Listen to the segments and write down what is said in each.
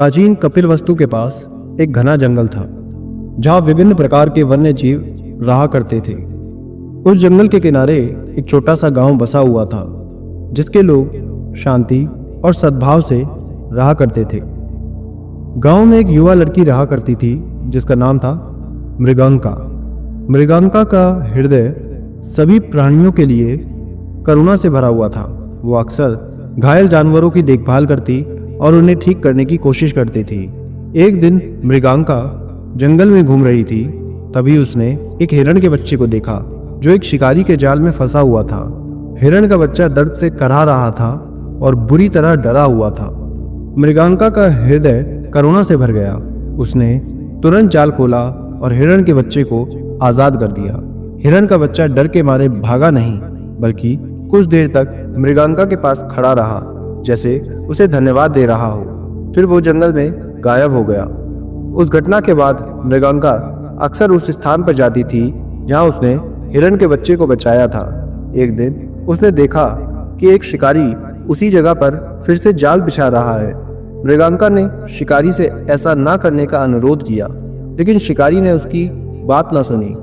प्राचीन कपिलवस्तु के पास एक घना जंगल था जहाँ विभिन्न प्रकार के वन्य जीव रहा करते थे। उस जंगल के किनारे एक छोटा सा गांव बसा हुआ था जिसके लोग शांति और सद्भाव से रहा करते थे। गांव में एक युवा लड़की रहा करती थी जिसका नाम था मृगांका। मृगांका का हृदय सभी प्राणियों के लिए करुणा से भरा हुआ था। वो अक्सर घायल जानवरों की देखभाल करती और उन्हें ठीक करने की कोशिश करती थी। एक दिन मृगांका जंगल में घूम रही थी, तभी उसने एक हिरण के बच्चे को देखा जो एक शिकारी के जाल में फंसा हुआ था। हिरण का बच्चा दर्द से कराह रहा था और बुरी तरह डरा हुआ था। मृगांका का हृदय करुणा से भर गया। उसने तुरंत जाल खोला और हिरण के बच्चे को आजाद कर दिया। हिरण का बच्चा डर के मारे भागा नहीं, बल्कि कुछ देर तक मृगांका के पास खड़ा रहा, जैसे उसे धन्यवाद दे रहा हो। फिर वो जंगल में गायब हो गया। उस घटना के बाद मृगांका अक्सर उस स्थान पर जाती थी जहां उसने हिरण के बच्चे को बचाया था। एक दिन उसने देखा कि एक शिकारी उसी जगह पर फिर से जाल बिछा रहा है। मृगांका ने शिकारी से ऐसा ना करने का अनुरोध किया, लेकिन शिकारी ने उसकी बात ना सुनी।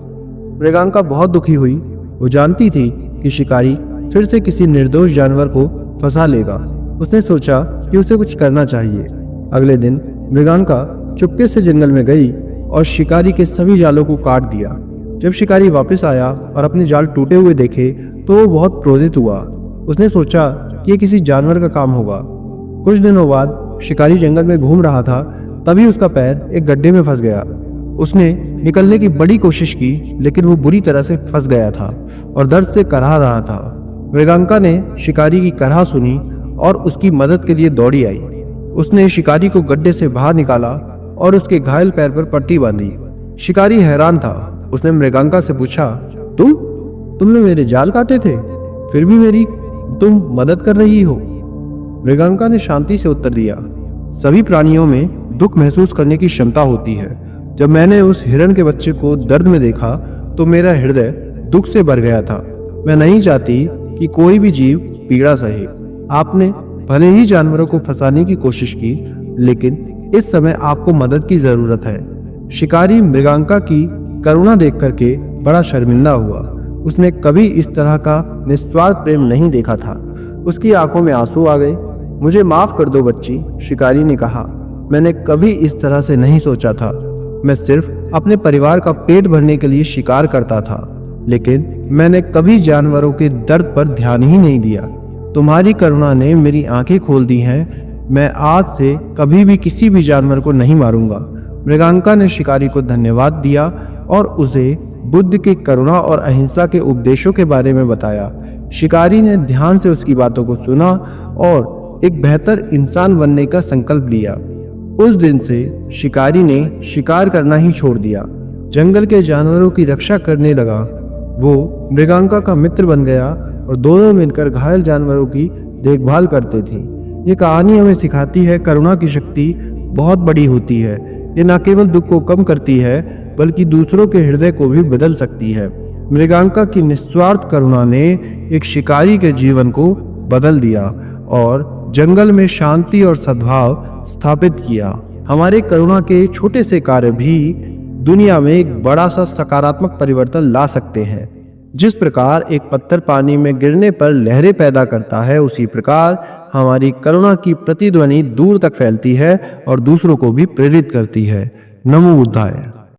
मृगांका बहुत दुखी हुई। वो जानती थी कि शिकारी फिर से किसी निर्दोष जानवर को फंसा लेगा। उसने सोचा कि उसे कुछ करना चाहिए। अगले दिन मृगांका चुपके से जंगल में गई और शिकारी के सभी जालों को काट दिया। जब शिकारी वापस आया और अपने जाल टूटे हुए देखे तो वो बहुत क्रोधित हुआ। उसने सोचा कि ये किसी जानवर का काम होगा। कुछ दिनों बाद शिकारी जंगल में घूम रहा था, तभी उसका पैर एक गड्ढे में फंस गया। उसने निकलने की बड़ी कोशिश की, लेकिन वो बुरी तरह से फंस गया था और दर्द से कराह रहा था। मृगांका ने शिकारी की कराह सुनी और उसकी मदद के लिए दौड़ी आई। उसने शिकारी को गड्ढे से बाहर निकाला और उसके घायल पैर पर पट्टी बांधी। शिकारी हैरान था। उसने मृगांका से पूछा, तुमने मेरे जाल काटे थे, फिर भी मेरी तुम मदद कर रही हो? मृगांका ने शांति से उत्तर दिया, सभी प्राणियों में दुख महसूस करने की क्षमता होती है। जब मैंने उस हिरण के बच्चे को दर्द में देखा तो मेरा हृदय दुख से भर गया था। मैं नहीं चाहती कि कोई भी जीव पीड़ा सहे। आपने भले ही जानवरों को फंसाने की कोशिश की, लेकिन इस समय आपको मदद की जरूरत है। शिकारी मृगांका की करुणा देख करके बड़ा शर्मिंदा हुआ। उसने कभी इस तरह का निस्वार्थ प्रेम नहीं देखा था। उसकी आंखों में आंसू आ गए। मुझे माफ कर दो बच्ची, शिकारी ने कहा। मैंने कभी इस तरह से नहीं सोचा था। मैं सिर्फ अपने परिवार का पेट भरने के लिए शिकार करता था, लेकिन मैंने कभी जानवरों के दर्द पर ध्यान ही नहीं दिया। तुम्हारी करुणा ने मेरी आंखें खोल दी हैं। मैं आज से कभी भी किसी भी जानवर को नहीं मारूंगा। मृगांका ने शिकारी को धन्यवाद दिया और उसे बुद्ध की करुणा और अहिंसा के उपदेशों के बारे में बताया। शिकारी ने ध्यान से उसकी बातों को सुना और एक बेहतर इंसान बनने का संकल्प लिया। उस दिन से शिकारी ने शिकार करना ही छोड़ दिया। जंगल के जानवरों की रक्षा करने लगा। वो मृगांका का मित्र बन गया और दोनों मिलकर घायल जानवरों की देखभाल करते थे। ये कहानी हमें सिखाती है करुणा की शक्ति बहुत बड़ी होती है। ये न केवल दुख को कम करती है, बल्कि दूसरों के हृदय को भी बदल सकती है। मृगांका की निस्वार्थ करुणा ने एक शिकारी के जीवन को बदल दिया और जंगल में शांति और सद्भाव स्थापित किया। हमारे करुणा के छोटे से कार्य भी दुनिया में एक बड़ा सा सकारात्मक परिवर्तन ला सकते हैं। जिस प्रकार एक पत्थर पानी में गिरने पर लहरें पैदा करता है, उसी प्रकार हमारी करुणा की प्रतिध्वनि दूर तक फैलती है और दूसरों को भी प्रेरित करती है। नमो बुद्धाय।